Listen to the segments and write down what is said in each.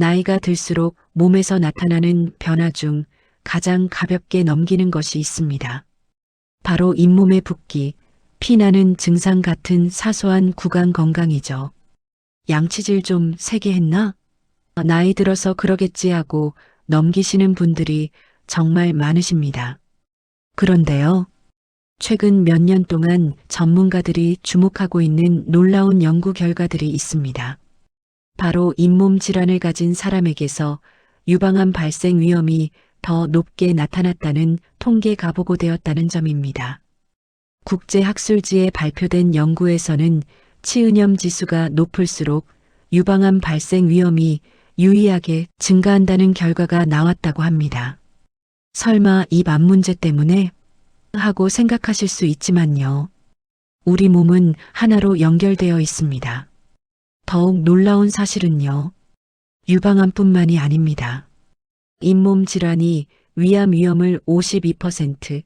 나이가 들수록 몸에서 나타나는 변화 중 가장 가볍게 넘기는 것이 있습니다. 바로 잇몸의 붓기, 피나는 증상 같은 사소한 구강 건강이죠. 양치질 좀 세게 했나? 나이 들어서 그러겠지 하고 넘기시는 분들이 정말 많으십니다. 그런데요, 최근 몇 년 동안 전문가들이 주목하고 있는 놀라운 연구 결과들이 있습니다. 바로 잇몸 질환을 가진 사람에게서 유방암 발생 위험이 더 높게 나타났다는 통계가 보고되었다는 점입니다. 국제학술지에 발표된 연구에서는 치은염 지수가 높을수록 유방암 발생 위험이 유의하게 증가한다는 결과가 나왔다고 합니다. 설마 입 앞 문제 때문에? 하고 생각하실 수 있지만요. 우리 몸은 하나로 연결되어 있습니다. 더욱 놀라운 사실은요. 유방암뿐만이 아닙니다. 잇몸 질환이 위암 위험을 52%,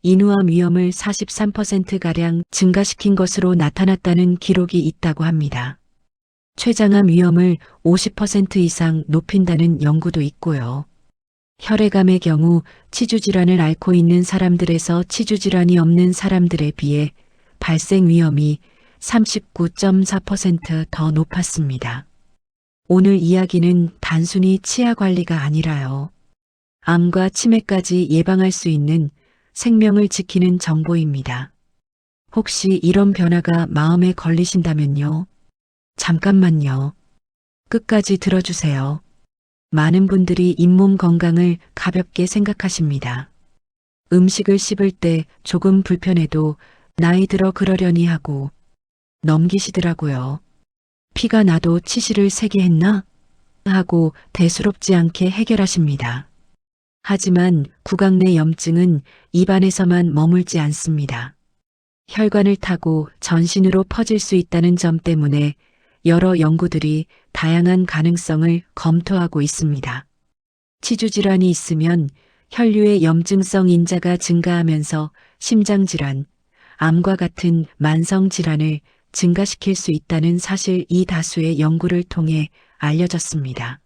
인후암 위험을 43%가량 증가시킨 것으로 나타났다는 기록이 있다고 합니다. 췌장암 위험을 50% 이상 높인다는 연구도 있고요. 혈액암의 경우 치주질환을 앓고 있는 사람들에서 치주질환이 없는 사람들에 비해 발생 위험이 39.4% 더 높았습니다. 오늘 이야기는 단순히 치아 관리가 아니라요. 암과 치매까지 예방할 수 있는 생명을 지키는 정보입니다. 혹시 이런 변화가 마음에 걸리신다면요. 잠깐만요. 끝까지 들어주세요. 많은 분들이 잇몸 건강을 가볍게 생각하십니다. 음식을 씹을 때 조금 불편해도 나이 들어 그러려니 하고 넘기시더라고요. 피가 나도 치실을 세게 했나? 하고 대수롭지 않게 해결하십니다. 하지만 구강 내 염증은 입안에서만 머물지 않습니다. 혈관을 타고 전신으로 퍼질 수 있다는 점 때문에 여러 연구들이 다양한 가능성을 검토하고 있습니다. 치주질환이 있으면 혈류의 염증성 인자가 증가하면서 심장질환, 암과 같은 만성질환을 증가시킬 수 있다는 사실 이 다수의 연구를 통해 알려졌습니다.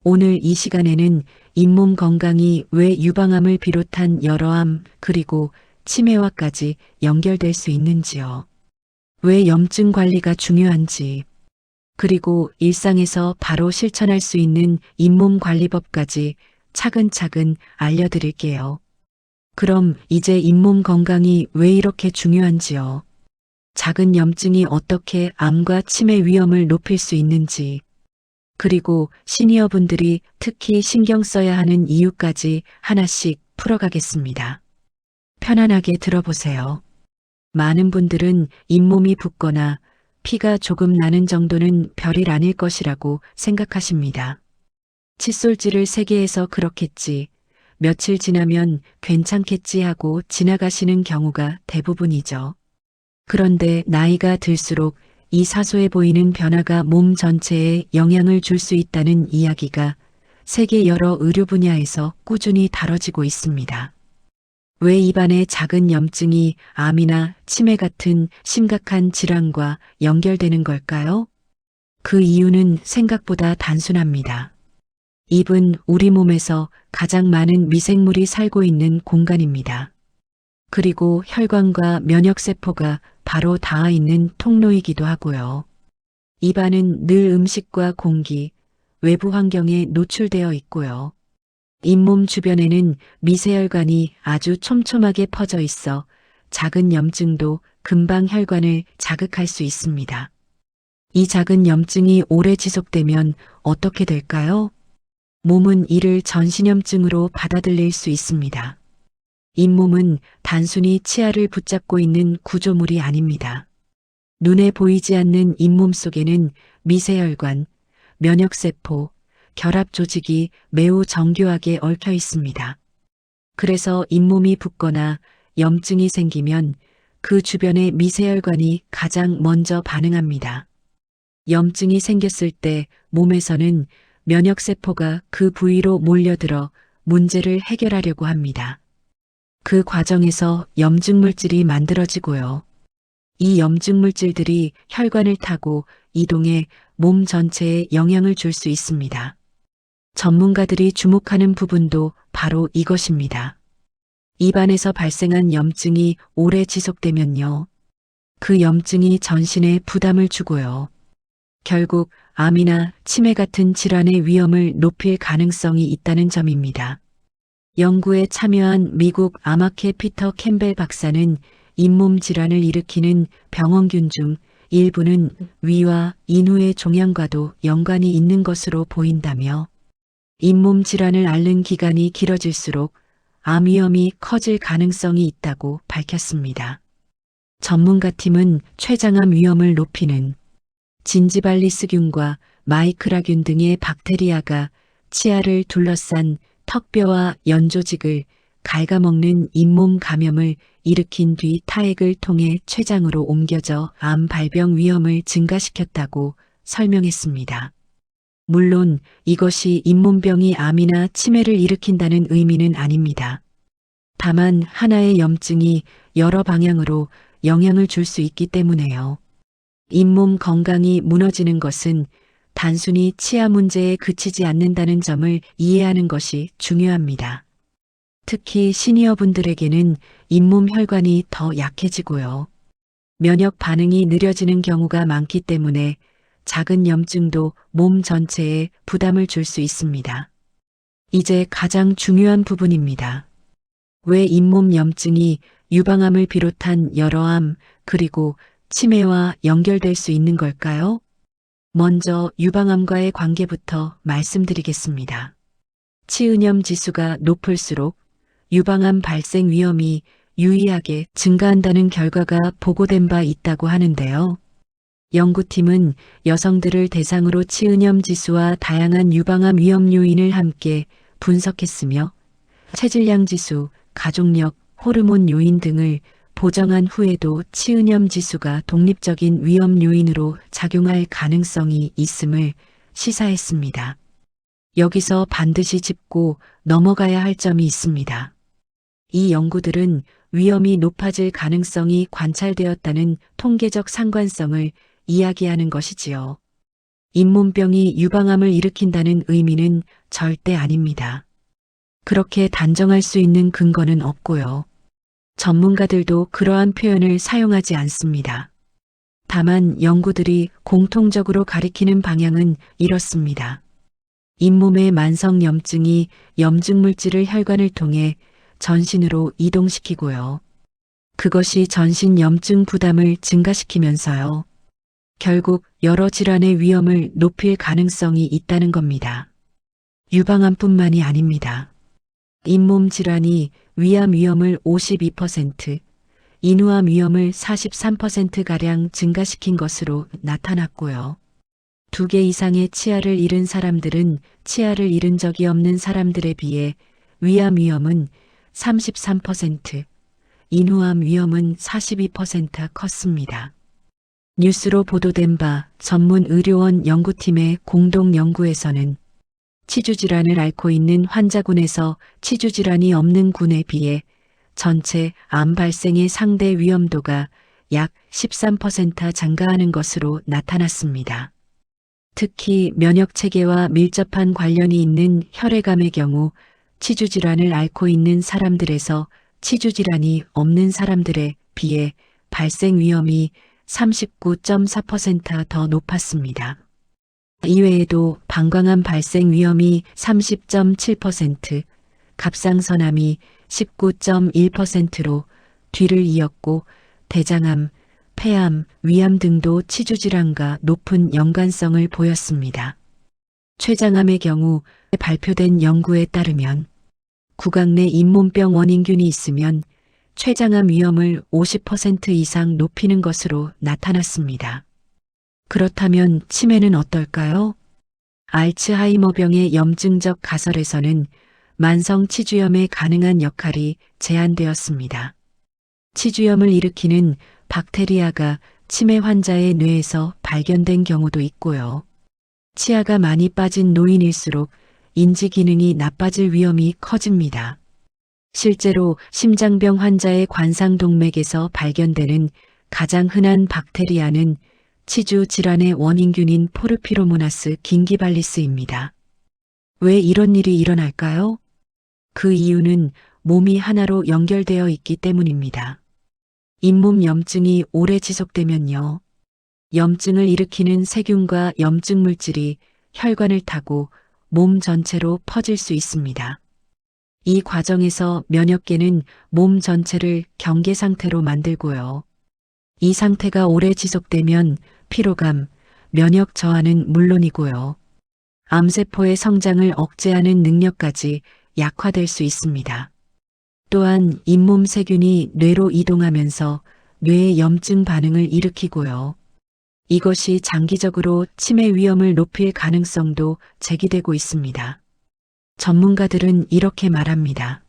오늘 이 시간에는 잇몸 건강이 왜 유방암을 비롯한 여러 암 그리고 치매와까지 연결될 수 있는지요. 왜 염증 관리가 중요한지, 그리고 일상에서 바로 실천할 수 있는 잇몸 관리법까지 차근차근 알려드릴게요. 그럼 이제 잇몸 건강이 왜 이렇게 중요한지요. 작은 염증이 어떻게 암과 치매 위험을 높일 수 있는지, 그리고 시니어분들이 특히 신경 써야 하는 이유까지 하나씩 풀어가겠습니다. 편안하게 들어보세요. 많은 분들은 잇몸이 붓거나 피가 조금 나는 정도는 별일 아닐 것이라고 생각하십니다. 칫솔질을 세게 해서 그렇겠지, 며칠 지나면 괜찮겠지 하고 지나가시는 경우가 대부분이죠. 그런데 나이가 들수록 이 사소해 보이는 변화가 몸 전체에 영향을 줄 수 있다는 이야기가 세계 여러 의료 분야에서 꾸준히 다뤄지고 있습니다. 왜 입안의 작은 염증이 암이나 치매 같은 심각한 질환과 연결되는 걸까요? 그 이유는 생각보다 단순합니다. 입은 우리 몸에서 가장 많은 미생물이 살고 있는 공간입니다. 그리고 혈관과 면역세포가 바로 닿아 있는 통로이기도 하고요. 입안은 늘 음식과 공기, 외부 환경에 노출되어 있고요. 잇몸 주변에는 미세혈관이 아주 촘촘하게 퍼져 있어 작은 염증도 금방 혈관을 자극할 수 있습니다. 이 작은 염증이 오래 지속되면 어떻게 될까요? 몸은 이를 전신염증으로 받아들일 수 있습니다. 잇몸은 단순히 치아를 붙잡고 있는 구조물이 아닙니다. 눈에 보이지 않는 잇몸 속에는 미세혈관, 면역세포, 결합 조직이 매우 정교하게 얽혀 있습니다. 그래서 잇몸이 붓거나 염증이 생기면 그 주변의 미세혈관이 가장 먼저 반응합니다. 염증이 생겼을 때 몸에서는 면역세포가 그 부위로 몰려들어 문제를 해결하려고 합니다. 그 과정에서 염증물질이 만들어지고요. 이 염증물질들이 혈관을 타고 이동해 몸 전체에 영향을 줄 수 있습니다. 전문가들이 주목하는 부분도 바로 이것입니다. 입안에서 발생한 염증이 오래 지속되면요. 그 염증이 전신에 부담을 주고요. 결국 암이나 치매 같은 질환의 위험을 높일 가능성이 있다는 점입니다. 연구에 참여한 미국 암학회 피터 캠벨 박사는 잇몸 질환을 일으키는 병원균 중 일부는 위와 인후의 종양과도 연관이 있는 것으로 보인다며 잇몸 질환을 앓는 기간이 길어질수록 암 위험이 커질 가능성이 있다고 밝혔습니다. 전문가팀은 췌장암 위험을 높이는 진지발리스균과 마이크라균 등의 박테리아가 치아를 둘러싼 턱뼈와 연조직을 갉아먹는 잇몸 감염을 일으킨 뒤 타액을 통해 췌장으로 옮겨져 암 발병 위험을 증가시켰다고 설명했습니다. 물론 이것이 잇몸병이 암이나 치매를 일으킨다는 의미는 아닙니다. 다만 하나의 염증이 여러 방향으로 영향을 줄 수 있기 때문에요. 잇몸 건강이 무너지는 것은 단순히 치아 문제에 그치지 않는다는 점을 이해하는 것이 중요합니다. 특히 시니어분들에게는 잇몸 혈관이 더 약해지고요. 면역 반응이 느려지는 경우가 많기 때문에 작은 염증도 몸 전체에 부담을 줄 수 있습니다. 이제 가장 중요한 부분입니다. 왜 잇몸 염증이 유방암을 비롯한 여러 암 그리고 치매와 연결될 수 있는 걸까요? 먼저 유방암과의 관계부터 말씀드리겠습니다. 치은염 지수가 높을수록 유방암 발생 위험이 유의하게 증가한다는 결과가 보고된 바 있다고 하는데요. 연구팀은 여성들을 대상으로 치은염 지수와 다양한 유방암 위험 요인을 함께 분석했으며 체질량 지수, 가족력, 호르몬 요인 등을 보정한 후에도 치은염 지수가 독립적인 위험 요인으로 작용할 가능성이 있음을 시사했습니다. 여기서 반드시 짚고 넘어가야 할 점이 있습니다. 이 연구들은 위험이 높아질 가능성이 관찰되었다는 통계적 상관성을 이야기하는 것이지요. 잇몸병이 유방암을 일으킨다는 의미는 절대 아닙니다. 그렇게 단정할 수 있는 근거는 없고요. 전문가들도 그러한 표현을 사용하지 않습니다. 다만 연구들이 공통적으로 가리키는 방향은 이렇습니다. 잇몸의 만성 염증이 염증 물질을 혈관을 통해 전신으로 이동시키고요. 그것이 전신 염증 부담을 증가시키면서요. 결국 여러 질환의 위험을 높일 가능성이 있다는 겁니다. 유방암뿐만이 아닙니다. 잇몸 질환이 위암 위험을 52%, 인후암 위험을 43%가량 증가시킨 것으로 나타났고요. 2개 이상의 치아를 잃은 사람들은 치아를 잃은 적이 없는 사람들에 비해 위암 위험은 33%, 인후암 위험은 42% 컸습니다. 뉴스로 보도된 바 전문 의료원 연구팀의 공동 연구에서는 치주질환을 앓고 있는 환자군에서 치주질환이 없는 군에 비해 전체 암 발생의 상대 위험도가 약 13% 증가하는 것으로 나타났습니다. 특히 면역체계와 밀접한 관련이 있는 혈액암의 경우 치주질환을 앓고 있는 사람들에서 치주질환이 없는 사람들에 비해 발생 위험이 39.4% 더 높았습니다. 이외에도 방광암 발생 위험이 30.7%, 갑상선암이 19.1%로 뒤를 이었고 대장암, 폐암, 위암 등도 치주질환과 높은 연관성을 보였습니다. 췌장암의 경우 발표된 연구에 따르면 구강 내 잇몸병 원인균이 있으면 췌장암 위험을 50% 이상 높이는 것으로 나타났습니다. 그렇다면 치매는 어떨까요? 알츠하이머병의 염증적 가설에서는 만성 치주염의 가능한 역할이 제한되었습니다. 치주염을 일으키는 박테리아가 치매 환자의 뇌에서 발견된 경우도 있고요. 치아가 많이 빠진 노인일수록 인지 기능이 나빠질 위험이 커집니다. 실제로 심장병 환자의 관상동맥에서 발견되는 가장 흔한 박테리아는 치주 질환의 원인균인 포르피로모나스 긴기발리스입니다. 왜 이런 일이 일어날까요? 그 이유는 몸이 하나로 연결되어 있기 때문입니다. 잇몸 염증이 오래 지속되면요. 염증을 일으키는 세균과 염증 물질이 혈관을 타고 몸 전체로 퍼질 수 있습니다. 이 과정에서 면역계는 몸 전체를 경계 상태로 만들고요. 이 상태가 오래 지속되면 피로감, 면역 저하는 물론이고요. 암세포의 성장을 억제하는 능력까지 약화될 수 있습니다. 또한 잇몸 세균이 뇌로 이동하면서 뇌의 염증 반응을 일으키고요. 이것이 장기적으로 치매 위험을 높일 가능성도 제기되고 있습니다. 전문가들은 이렇게 말합니다.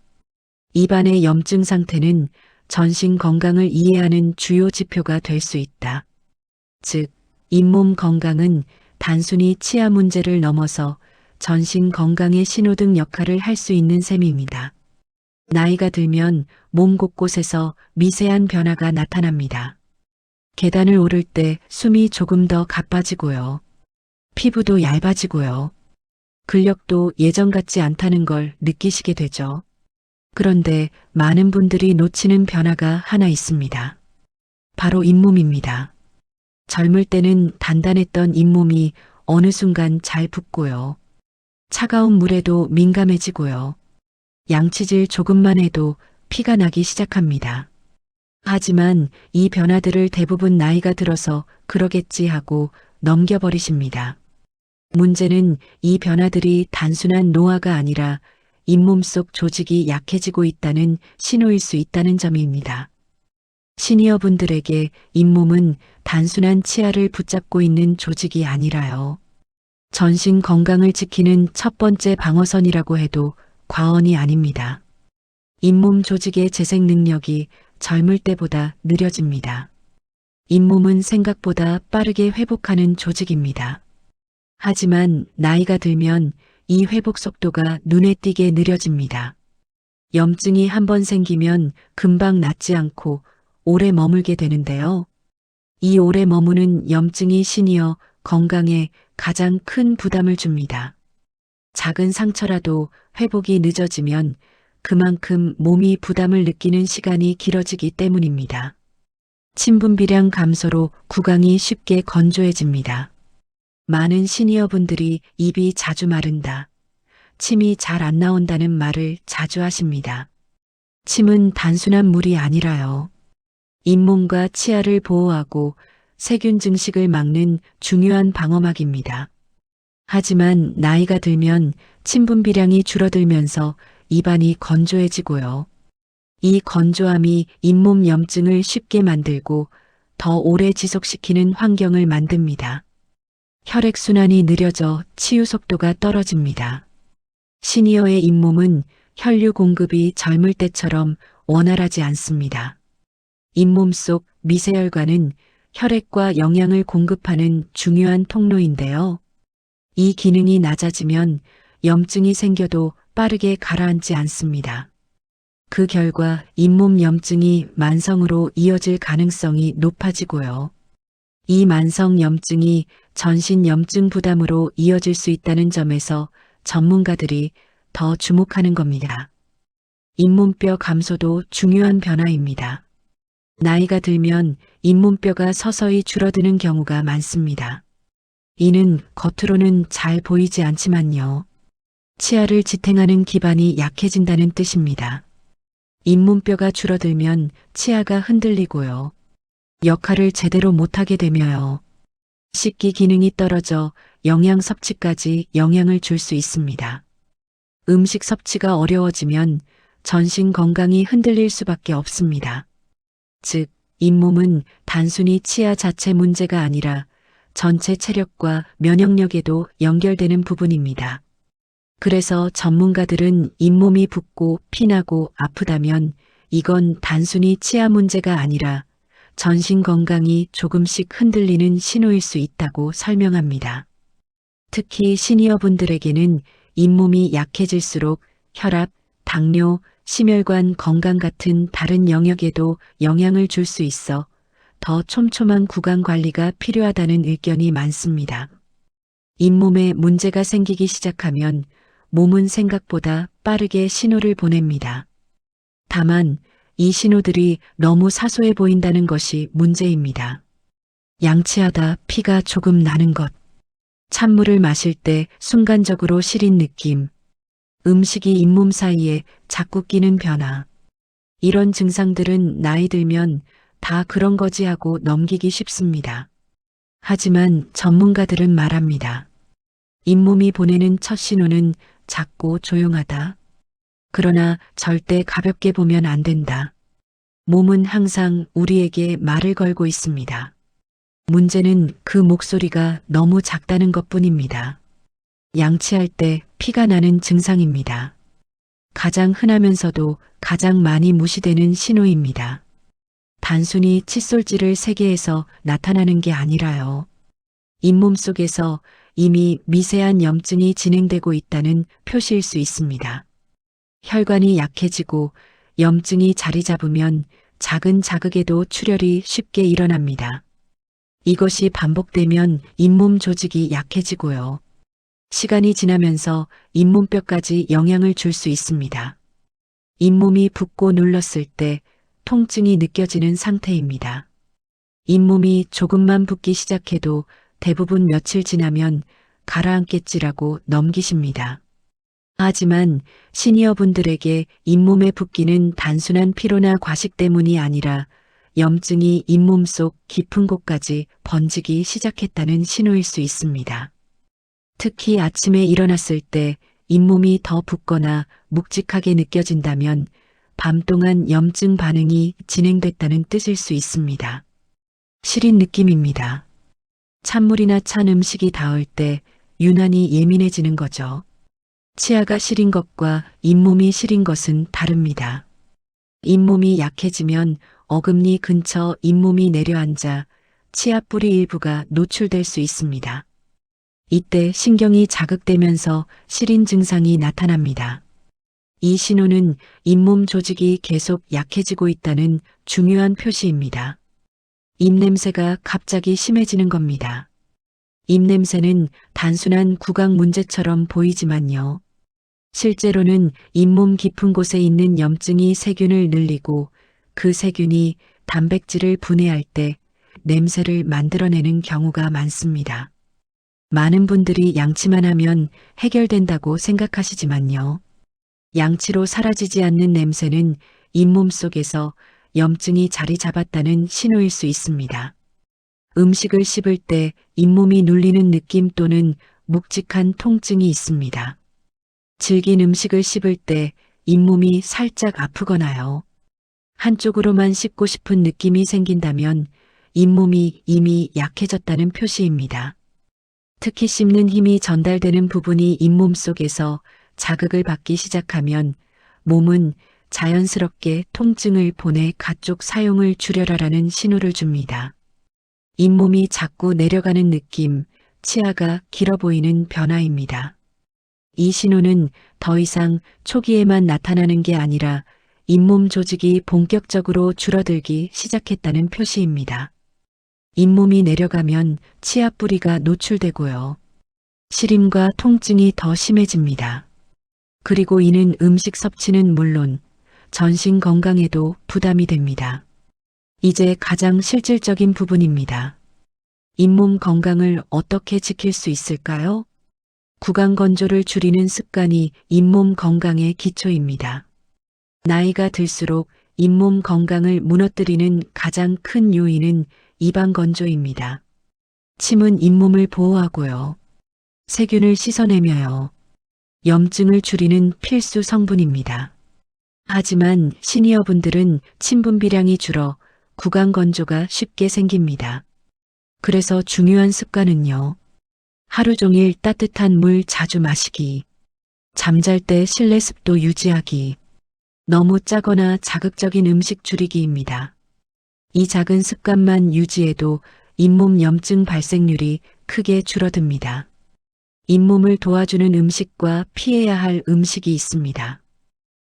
입안의 염증 상태는 전신 건강을 이해하는 주요 지표가 될 수 있다. 즉, 잇몸 건강은 단순히 치아 문제를 넘어서 전신 건강의 신호등 역할을 할 수 있는 셈입니다. 나이가 들면 몸 곳곳에서 미세한 변화가 나타납니다. 계단을 오를 때 숨이 조금 더 가빠지고요. 피부도 얇아지고요. 근력도 예전 같지 않다는 걸 느끼시게 되죠. 그런데 많은 분들이 놓치는 변화가 하나 있습니다. 바로 잇몸입니다. 젊을 때는 단단했던 잇몸이 어느 순간 잘 붓고요. 차가운 물에도 민감해지고요. 양치질 조금만 해도 피가 나기 시작합니다. 하지만 이 변화들을 대부분 나이가 들어서 그러겠지 하고 넘겨버리십니다. 문제는 이 변화들이 단순한 노화가 아니라 잇몸 속 조직이 약해지고 있다는 신호일 수 있다는 점입니다. 시니어 분들에게 잇몸은 단순한 치아를 붙잡고 있는 조직이 아니라요. 전신 건강을 지키는 첫 번째 방어선이라고 해도 과언이 아닙니다. 잇몸 조직의 재생 능력이 젊을 때보다 느려집니다. 잇몸은 생각보다 빠르게 회복하는 조직입니다. 하지만 나이가 들면 이 회복 속도가 눈에 띄게 느려집니다. 염증이 한번 생기면 금방 낫지 않고 오래 머물게 되는데요. 이 오래 머무는 염증이 시니어 건강에 가장 큰 부담을 줍니다. 작은 상처라도 회복이 늦어지면 그만큼 몸이 부담을 느끼는 시간이 길어지기 때문입니다. 침분비량 감소로 구강이 쉽게 건조해집니다. 많은 시니어분들이 입이 자주 마른다, 침이 잘 안 나온다는 말을 자주 하십니다. 침은 단순한 물이 아니라요. 잇몸과 치아를 보호하고 세균 증식을 막는 중요한 방어막입니다. 하지만 나이가 들면 침분비량이 줄어들면서 입안이 건조해지고요. 이 건조함이 잇몸 염증을 쉽게 만들고 더 오래 지속시키는 환경을 만듭니다. 혈액순환이 느려져 치유 속도가 떨어집니다. 시니어의 잇몸은 혈류 공급이 젊을 때처럼 원활하지 않습니다. 잇몸 속 미세혈관은 혈액과 영양을 공급하는 중요한 통로인데요. 이 기능이 낮아지면 염증이 생겨도 빠르게 가라앉지 않습니다. 그 결과 잇몸 염증이 만성으로 이어질 가능성이 높아지고요. 이 만성 염증이 전신 염증 부담으로 이어질 수 있다는 점에서 전문가들이 더 주목하는 겁니다. 잇몸뼈 감소도 중요한 변화입니다. 나이가 들면 잇몸뼈가 서서히 줄어드는 경우가 많습니다. 이는 겉으로는 잘 보이지 않지만요. 치아를 지탱하는 기반이 약해진다는 뜻입니다. 잇몸뼈가 줄어들면 치아가 흔들리고요. 역할을 제대로 못하게 되며요. 씻기 기능이 떨어져 영양 섭취까지 영향을 줄 수 있습니다. 음식 섭취가 어려워지면 전신 건강이 흔들릴 수밖에 없습니다. 즉, 잇몸은 단순히 치아 자체 문제가 아니라 전체 체력과 면역력에도 연결되는 부분입니다. 그래서 전문가들은 잇몸이 붓고 피나고 아프다면 이건 단순히 치아 문제가 아니라 전신 건강이 조금씩 흔들리는 신호일 수 있다고 설명합니다. 특히 시니어분들에게는 잇몸이 약해질수록 혈압, 당뇨, 심혈관 건강 같은 다른 영역에도 영향을 줄 수 있어 더 촘촘한 구강 관리가 필요하다는 의견이 많습니다. 잇몸에 문제가 생기기 시작하면 몸은 생각보다 빠르게 신호를 보냅니다. 다만 이 신호들이 너무 사소해 보인다는 것이 문제입니다. 양치하다 피가 조금 나는 것, 찬물을 마실 때 순간적으로 시린 느낌, 음식이 잇몸 사이에 자꾸 끼는 변화. 이런 증상들은 나이 들면 다 그런 거지 하고 넘기기 쉽습니다. 하지만 전문가들은 말합니다. 잇몸이 보내는 첫 신호는 작고 조용하다. 그러나 절대 가볍게 보면 안 된다. 몸은 항상 우리에게 말을 걸고 있습니다. 문제는 그 목소리가 너무 작다는 것뿐입니다. 양치할 때 피가 나는 증상입니다. 가장 흔하면서도 가장 많이 무시되는 신호입니다. 단순히 칫솔질을 세게 해서 나타나는 게 아니라요. 잇몸 속에서 이미 미세한 염증이 진행되고 있다는 표시일 수 있습니다. 혈관이 약해지고 염증이 자리 잡으면 작은 자극에도 출혈이 쉽게 일어납니다. 이것이 반복되면 잇몸 조직이 약해지고요. 시간이 지나면서 잇몸뼈까지 영향을 줄 수 있습니다. 잇몸이 붓고 눌렀을 때 통증이 느껴지는 상태입니다. 잇몸이 조금만 붓기 시작해도 대부분 며칠 지나면 가라앉겠지라고 넘기십니다. 하지만 시니어분들에게 잇몸의 붓기는 단순한 피로나 과식 때문이 아니라 염증이 잇몸 속 깊은 곳까지 번지기 시작했다는 신호일 수 있습니다. 특히 아침에 일어났을 때 잇몸이 더 붓거나 묵직하게 느껴진다면 밤 동안 염증 반응이 진행됐다는 뜻일 수 있습니다. 시린 느낌입니다. 찬물이나 찬 음식이 닿을 때 유난히 예민해지는 거죠. 치아가 시린 것과 잇몸이 시린 것은 다릅니다. 잇몸이 약해지면 어금니 근처 잇몸이 내려앉아 치아 뿌리 일부가 노출될 수 있습니다. 이때 신경이 자극되면서 시린 증상이 나타납니다. 이 신호는 잇몸 조직이 계속 약해지고 있다는 중요한 표시입니다. 입냄새가 갑자기 심해지는 겁니다. 입냄새는 단순한 구강 문제처럼 보이지만요. 실제로는 잇몸 깊은 곳에 있는 염증이 세균을 늘리고 그 세균이 단백질을 분해할 때 냄새를 만들어내는 경우가 많습니다. 많은 분들이 양치만 하면 해결된다고 생각하시지만요. 양치로 사라지지 않는 냄새는 잇몸 속에서 염증이 자리 잡았다는 신호일 수 있습니다. 음식을 씹을 때 잇몸이 눌리는 느낌 또는 묵직한 통증이 있습니다. 질긴 음식을 씹을 때 잇몸이 살짝 아프거나요. 한쪽으로만 씹고 싶은 느낌이 생긴다면 잇몸이 이미 약해졌다는 표시입니다. 특히 씹는 힘이 전달되는 부분이 잇몸 속에서 자극을 받기 시작하면 몸은 자연스럽게 통증을 보내 가쪽 사용을 줄여라라는 신호를 줍니다. 잇몸이 자꾸 내려가는 느낌, 치아가 길어 보이는 변화입니다. 이 신호는 더 이상 초기에만 나타나는 게 아니라 잇몸 조직이 본격적으로 줄어들기 시작했다는 표시입니다. 잇몸이 내려가면 치아 뿌리가 노출되고요. 시림과 통증이 더 심해집니다. 그리고 이는 음식 섭취는 물론 전신 건강에도 부담이 됩니다. 이제 가장 실질적인 부분입니다. 잇몸 건강을 어떻게 지킬 수 있을까요? 구강 건조를 줄이는 습관이 잇몸 건강의 기초입니다. 나이가 들수록 잇몸 건강을 무너뜨리는 가장 큰 요인은 입안 건조입니다. 침은 잇몸을 보호하고요. 세균을 씻어내며요. 염증을 줄이는 필수 성분입니다. 하지만 시니어분들은 침 분비량이 줄어 구강 건조가 쉽게 생깁니다. 그래서 중요한 습관은요. 하루 종일 따뜻한 물 자주 마시기, 잠잘 때 실내 습도 유지하기, 너무 짜거나 자극적인 음식 줄이기입니다. 이 작은 습관만 유지해도 잇몸 염증 발생률이 크게 줄어듭니다. 잇몸을 도와주는 음식과 피해야 할 음식이 있습니다.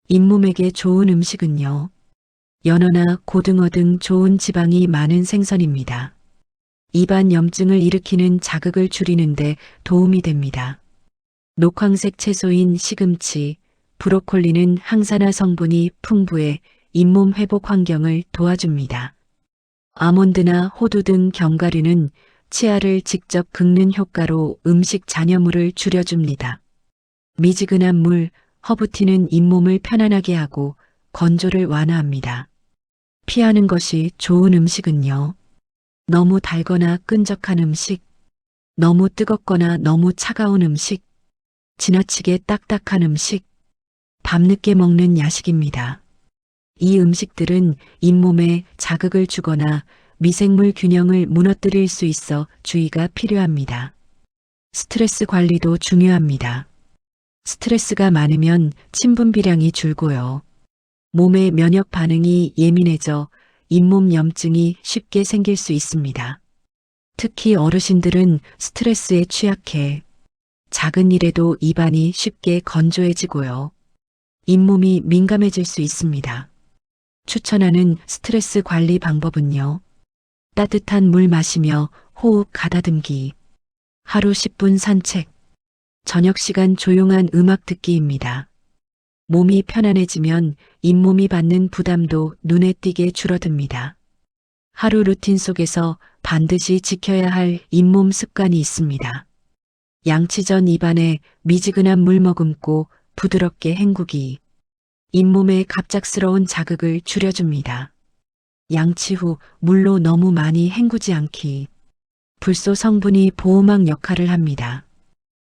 잇몸에게 좋은 음식은요. 연어나 고등어 등 좋은 지방이 많은 생선입니다. 입안 염증을 일으키는 자극을 줄이는데 도움이 됩니다. 녹황색 채소인 시금치, 브로콜리는 항산화 성분이 풍부해 잇몸 회복 환경을 도와줍니다. 아몬드나 호두 등 견과류는 치아를 직접 긁는 효과로 음식 잔여물을 줄여줍니다. 미지근한 물, 허브티는 잇몸을 편안하게 하고 건조를 완화합니다. 피하는 것이 좋은 음식은요. 너무 달거나 끈적한 음식, 너무 뜨겁거나 너무 차가운 음식, 지나치게 딱딱한 음식, 밤늦게 먹는 야식입니다. 이 음식들은 잇몸에 자극을 주거나 미생물 균형을 무너뜨릴 수 있어 주의가 필요합니다. 스트레스 관리도 중요합니다. 스트레스가 많으면 침분비량이 줄고요. 몸의 면역 반응이 예민해져 잇몸 염증이 쉽게 생길 수 있습니다. 특히 어르신들은 스트레스에 취약해 작은 일에도 입안이 쉽게 건조해지고요. 잇몸이 민감해질 수 있습니다. 추천하는 스트레스 관리 방법은요. 따뜻한 물 마시며 호흡 가다듬기, 하루 10분 산책, 저녁 시간 조용한 음악 듣기입니다. 몸이 편안해지면 잇몸이 받는 부담도 눈에 띄게 줄어듭니다. 하루 루틴 속에서 반드시 지켜야 할 잇몸 습관이 있습니다. 양치 전 입안에 미지근한 물 머금고 부드럽게 헹구기. 잇몸의 갑작스러운 자극을 줄여줍니다. 양치 후 물로 너무 많이 헹구지 않기. 불소 성분이 보호막 역할을 합니다.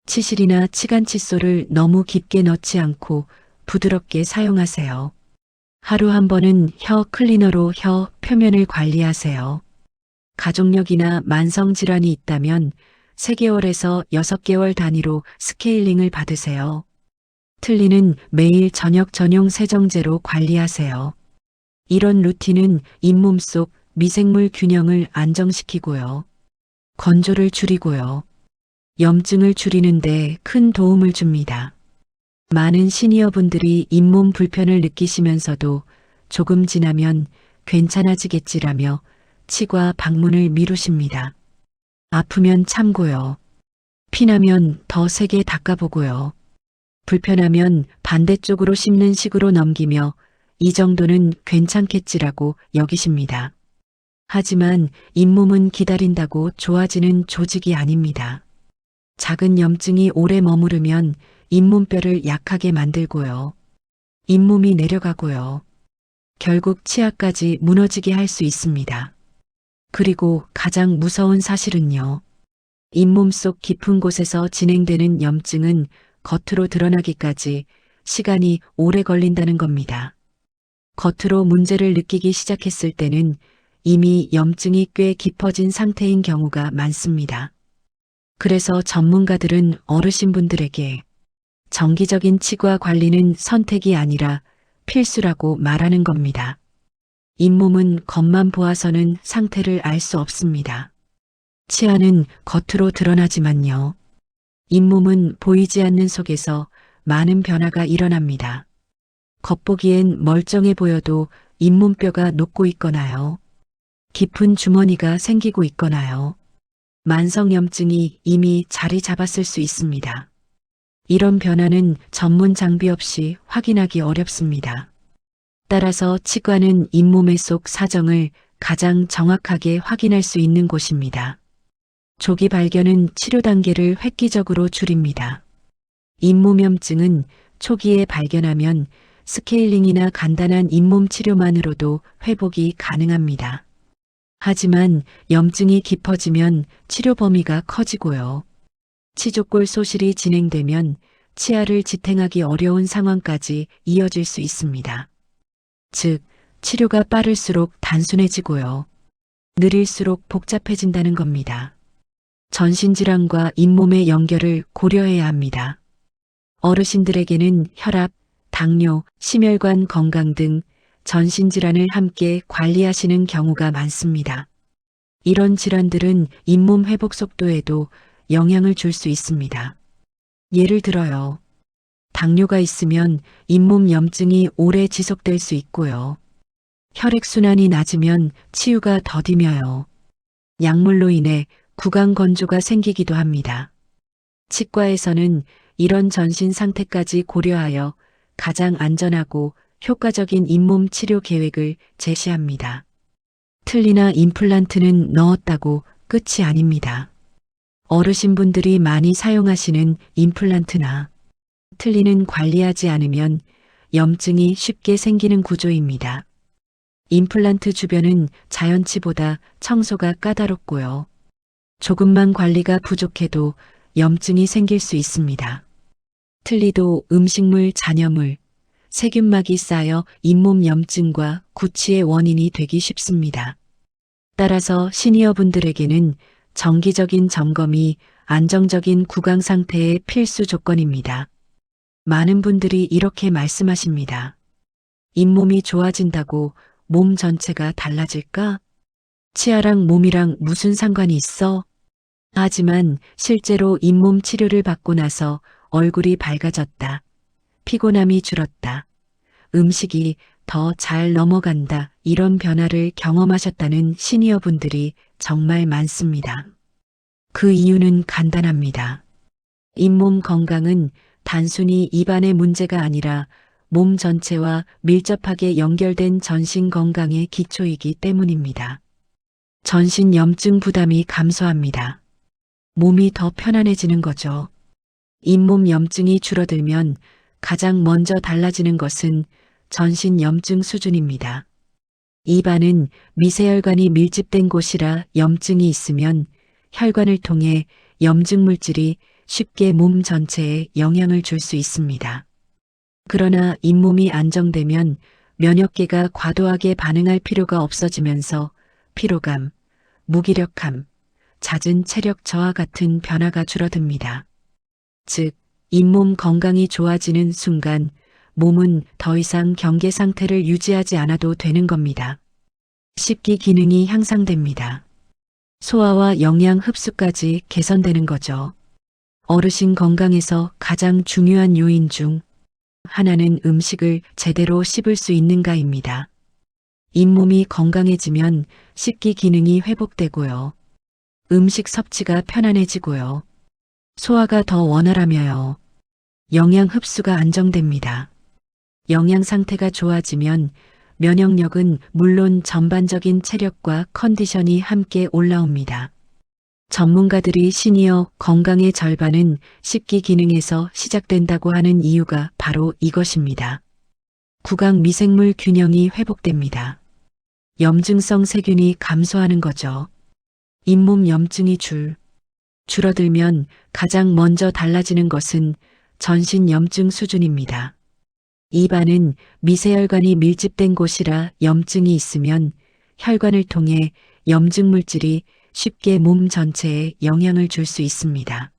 치실이나 치간칫솔을 너무 깊게 넣지 않고 부드럽게 사용하세요. 하루 한 번은 혀 클리너로 혀 표면을 관리하세요. 가족력이나 만성질환이 있다면 3개월에서 6개월 단위로 스케일링을 받으세요. 틀니는 매일 저녁 전용 세정제로 관리하세요. 이런 루틴은 잇몸 속 미생물 균형을 안정시키고요. 건조를 줄이고요. 염증을 줄이는데 큰 도움을 줍니다. 많은 시니어분들이 잇몸 불편을 느끼시면서도 조금 지나면 괜찮아지겠지라며 치과 방문을 미루십니다. 아프면 참고요. 피나면 더 세게 닦아보고요. 불편하면 반대쪽으로 씹는 식으로 넘기며 이 정도는 괜찮겠지라고 여기십니다. 하지만 잇몸은 기다린다고 좋아지는 조직이 아닙니다. 작은 염증이 오래 머무르면 잇몸뼈를 약하게 만들고요. 잇몸이 내려가고요. 결국 치아까지 무너지게 할 수 있습니다. 그리고 가장 무서운 사실은요. 잇몸 속 깊은 곳에서 진행되는 염증은 겉으로 드러나기까지 시간이 오래 걸린다는 겁니다. 겉으로 문제를 느끼기 시작했을 때는 이미 염증이 꽤 깊어진 상태인 경우가 많습니다. 그래서 전문가들은 어르신분들에게 정기적인 치과 관리는 선택이 아니라 필수라고 말하는 겁니다. 잇몸은 겉만 보아서는 상태를 알 수 없습니다. 치아는 겉으로 드러나지만요. 잇몸은 보이지 않는 속에서 많은 변화가 일어납니다. 겉보기엔 멀쩡해 보여도 잇몸뼈가 녹고 있거나요. 깊은 주머니가 생기고 있거나요. 만성염증이 이미 자리 잡았을 수 있습니다. 이런 변화는 전문 장비 없이 확인하기 어렵습니다. 따라서 치과는 잇몸의 속 사정을 가장 정확하게 확인할 수 있는 곳입니다. 조기 발견은 치료 단계를 획기적으로 줄입니다. 잇몸염증은 초기에 발견하면 스케일링이나 간단한 잇몸 치료만으로도 회복이 가능합니다. 하지만 염증이 깊어지면 치료 범위가 커지고요. 치조골 소실이 진행되면 치아를 지탱하기 어려운 상황까지 이어질 수 있습니다. 즉, 치료가 빠를수록 단순해지고요. 느릴수록 복잡해진다는 겁니다. 전신질환과 잇몸의 연결을 고려해야 합니다. 어르신들에게는 혈압, 당뇨, 심혈관 건강 등 전신질환을 함께 관리하시는 경우가 많습니다. 이런 질환들은 잇몸 회복 속도에도 영향을 줄 수 있습니다. 예를 들어요. 당뇨가 있으면 잇몸 염증이 오래 지속될 수 있고요. 혈액순환이 낮으면 치유가 더디며요. 약물로 인해 구강 건조가 생기기도 합니다. 치과에서는 이런 전신 상태까지 고려하여 가장 안전하고 효과적인 잇몸 치료 계획을 제시합니다. 틀니나 임플란트는 넣었다고 끝이 아닙니다. 어르신분들이 많이 사용하시는 임플란트나 틀니는 관리하지 않으면 염증이 쉽게 생기는 구조입니다. 임플란트 주변은 자연치보다 청소가 까다롭고요. 조금만 관리가 부족해도 염증이 생길 수 있습니다. 틀니도 음식물 잔여물, 세균막이 쌓여 잇몸 염증과 구취의 원인이 되기 쉽습니다. 따라서 시니어분들에게는 정기적인 점검이 안정적인 구강 상태의 필수 조건입니다. 많은 분들이 이렇게 말씀하십니다. 잇몸이 좋아진다고 몸 전체가 달라질까? 치아랑 몸이랑 무슨 상관이 있어? 하지만 실제로 잇몸 치료를 받고 나서 얼굴이 밝아졌다. 피곤함이 줄었다. 음식이 더 잘 넘어간다. 이런 변화를 경험하셨다는 시니어분들이 정말 많습니다. 그 이유는 간단합니다. 잇몸 건강은 단순히 입안의 문제가 아니라 몸 전체와 밀접하게 연결된 전신 건강의 기초이기 때문입니다. 전신 염증 부담이 감소합니다. 몸이 더 편안해지는 거죠. 잇몸 염증이 줄어들면 가장 먼저 달라지는 것은 전신 염증 수준입니다. 입안은 미세혈관이 밀집된 곳이라 염증이 있으면 혈관을 통해 염증 물질이 쉽게 몸 전체에 영향을 줄 수 있습니다. 그러나 잇몸이 안정되면 면역계가 과도하게 반응할 필요가 없어지면서 피로감, 무기력함, 잦은 체력 저하 같은 변화가 줄어듭니다. 즉, 잇몸 건강이 좋아지는 순간 몸은 더 이상 경계 상태를 유지하지 않아도 되는 겁니다. 식기 기능이 향상됩니다. 소화와 영양 흡수까지 개선되는 거죠. 어르신 건강에서 가장 중요한 요인 중 하나는 음식을 제대로 씹을 수 있는가입니다. 잇몸이 건강해지면 식기 기능이 회복되고요. 음식 섭취가 편안해지고요. 소화가 더 원활하며요. 영양 흡수가 안정됩니다. 영양 상태가 좋아지면 면역력은 물론 전반적인 체력과 컨디션이 함께 올라옵니다. 전문가들이 시니어 건강의 절반은 식기 기능에서 시작된다고 하는 이유가 바로 이것입니다. 구강 미생물 균형이 회복됩니다. 염증성 세균이 감소하는 거죠. 잇몸 염증이 줄어들면 가장 먼저 달라지는 것은 전신 염증 수준입니다. 입안은 미세혈관이 밀집된 곳이라 염증이 있으면 혈관을 통해 염증 물질이 쉽게 몸 전체에 영향을 줄 수 있습니다.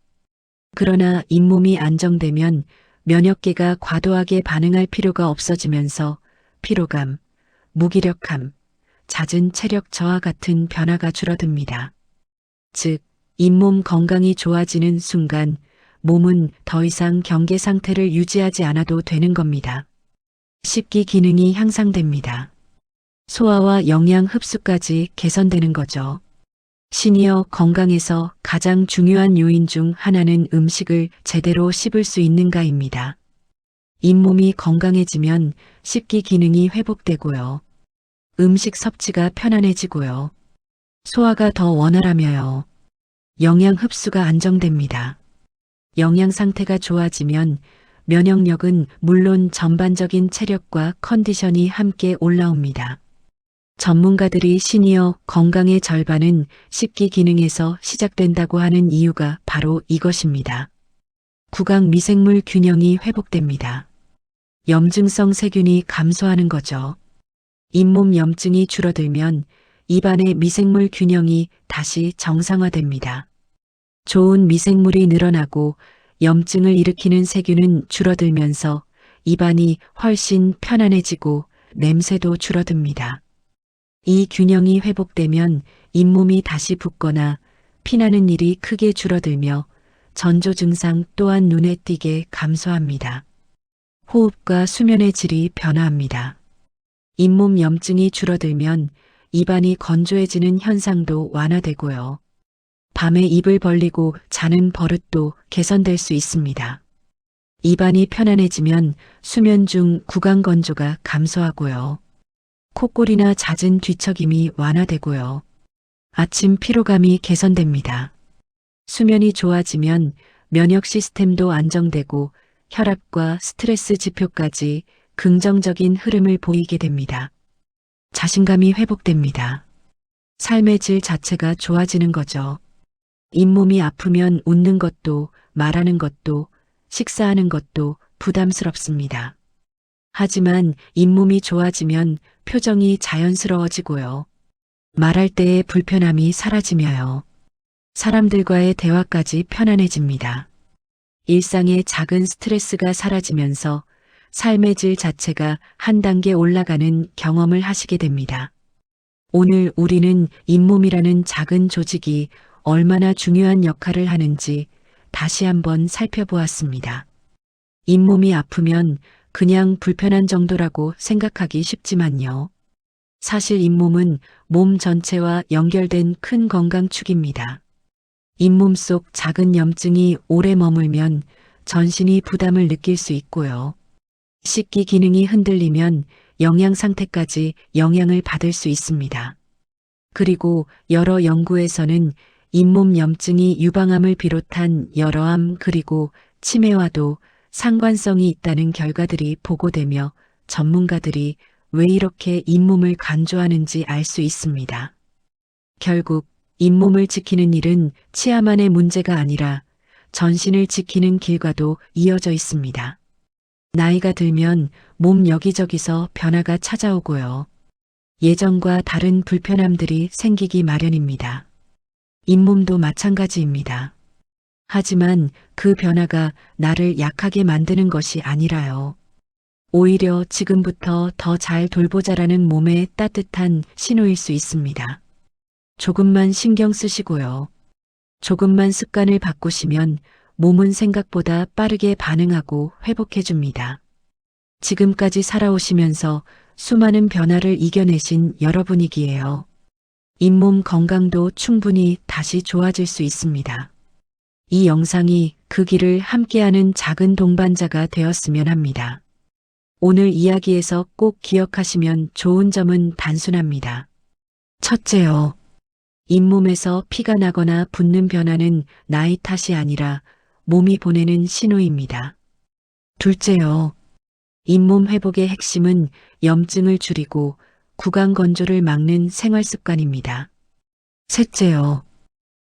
그러나 잇몸이 안정되면 면역계가 과도하게 반응할 필요가 없어지면서 피로감, 무기력함, 잦은 체력 저하 같은 변화가 줄어듭니다. 즉, 잇몸 건강이 좋아지는 순간 몸은 더 이상 경계 상태를 유지하지 않아도 되는 겁니다. 식기 기능이 향상됩니다. 소화와 영양 흡수까지 개선되는 거죠. 시니어 건강에서 가장 중요한 요인 중 하나는 음식을 제대로 씹을 수 있는가입니다. 잇몸이 건강해지면 식기 기능이 회복되고요. 음식 섭취가 편안해지고요. 소화가 더 원활하며요. 영양 흡수가 안정됩니다. 영양 상태가 좋아지면 면역력은 물론 전반적인 체력과 컨디션이 함께 올라옵니다. 전문가들이 시니어 건강의 절반은 식기 기능에서 시작된다고 하는 이유가 바로 이것입니다. 구강 미생물 균형이 회복됩니다. 염증성 세균이 감소하는 거죠. 잇몸 염증이 줄어들면 입안의 미생물 균형이 다시 정상화됩니다. 좋은 미생물이 늘어나고 염증을 일으키는 세균은 줄어들면서 입안이 훨씬 편안해지고 냄새도 줄어듭니다. 이 균형이 회복되면 잇몸이 다시 붓거나 피나는 일이 크게 줄어들며 전조 증상 또한 눈에 띄게 감소합니다. 호흡과 수면의 질이 변화합니다. 잇몸 염증이 줄어들면 입안이 건조해지는 현상도 완화되고요. 밤에 입을 벌리고 자는 버릇도 개선될 수 있습니다. 입안이 편안해지면 수면 중 구강 건조가 감소하고요. 코골이나 잦은 뒤척임이 완화되고요. 아침 피로감이 개선됩니다. 수면이 좋아지면 면역 시스템도 안정되고 혈압과 스트레스 지표까지 긍정적인 흐름을 보이게 됩니다. 자신감이 회복됩니다. 삶의 질 자체가 좋아지는 거죠. 잇몸이 아프면 웃는 것도 말하는 것도 식사하는 것도 부담스럽습니다. 하지만 잇몸이 좋아지면 표정이 자연스러워지고요. 말할 때의 불편함이 사라지며요. 사람들과의 대화까지 편안해집니다. 일상의 작은 스트레스가 사라지면서 삶의 질 자체가 한 단계 올라가는 경험을 하시게 됩니다. 오늘 우리는 잇몸이라는 작은 조직이 얼마나 중요한 역할을 하는지 다시 한번 살펴보았습니다. 잇몸이 아프면 그냥 불편한 정도라고 생각하기 쉽지만요. 사실 잇몸은 몸 전체와 연결된 큰 건강축입니다. 잇몸 속 작은 염증이 오래 머물면 전신이 부담을 느낄 수 있고요. 식기 기능이 흔들리면 영양 상태까지 영향을 받을 수 있습니다. 그리고 여러 연구에서는 잇몸 염증이 유방암을 비롯한 여러 암 그리고 치매와도 상관성이 있다는 결과들이 보고되며 전문가들이 왜 이렇게 잇몸을 강조하는지 알 수 있습니다. 결국 잇몸을 지키는 일은 치아만의 문제가 아니라 전신을 지키는 길과도 이어져 있습니다. 나이가 들면 몸 여기저기서 변화가 찾아오고요. 예전과 다른 불편함들이 생기기 마련입니다. 잇몸도 마찬가지입니다. 하지만 그 변화가 나를 약하게 만드는 것이 아니라요. 오히려 지금부터 더 잘 돌보자라는 몸의 따뜻한 신호일 수 있습니다. 조금만 신경 쓰시고요. 조금만 습관을 바꾸시면 몸은 생각보다 빠르게 반응하고 회복해 줍니다. 지금까지 살아오시면서 수많은 변화를 이겨내신 여러분이기에요. 잇몸 건강도 충분히 다시 좋아질 수 있습니다. 이 영상이 그 길을 함께하는 작은 동반자가 되었으면 합니다. 오늘 이야기에서 꼭 기억하시면 좋은 점은 단순합니다. 첫째요. 잇몸에서 피가 나거나 붓는 변화는 나이 탓이 아니라 몸이 보내는 신호입니다. 둘째요. 잇몸 회복의 핵심은 염증을 줄이고 구강 건조를 막는 생활 습관입니다. 셋째요.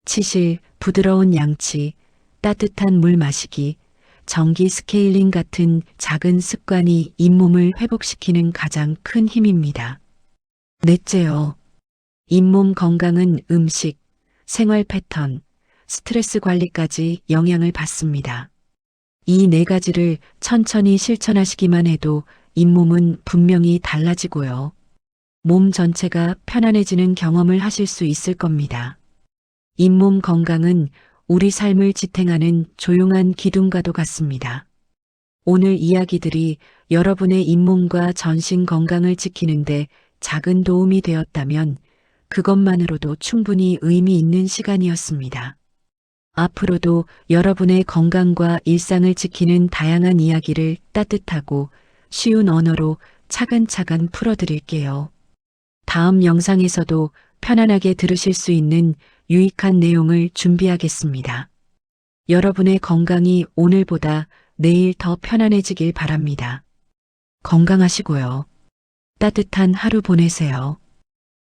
치실, 부드러운 양치, 따뜻한 물 마시기, 전기 스케일링 같은 작은 습관이 잇몸을 회복시키는 가장 큰 힘입니다. 넷째요. 잇몸 건강은 음식, 생활 패턴, 스트레스 관리까지 영향을 받습니다. 이 네 가지를 천천히 실천하시기만 해도 잇몸은 분명히 달라지고요. 몸 전체가 편안해지는 경험을 하실 수 있을 겁니다. 잇몸 건강은 우리 삶을 지탱하는 조용한 기둥과도 같습니다. 오늘 이야기들이 여러분의 잇몸과 전신 건강을 지키는데 작은 도움이 되었다면 그것만으로도 충분히 의미 있는 시간이었습니다. 앞으로도 여러분의 건강과 일상을 지키는 다양한 이야기를 따뜻하고 쉬운 언어로 차근차근 풀어드릴게요. 다음 영상에서도 편안하게 들으실 수 있는 유익한 내용을 준비하겠습니다. 여러분의 건강이 오늘보다 내일 더 편안해지길 바랍니다. 건강하시고요. 따뜻한 하루 보내세요.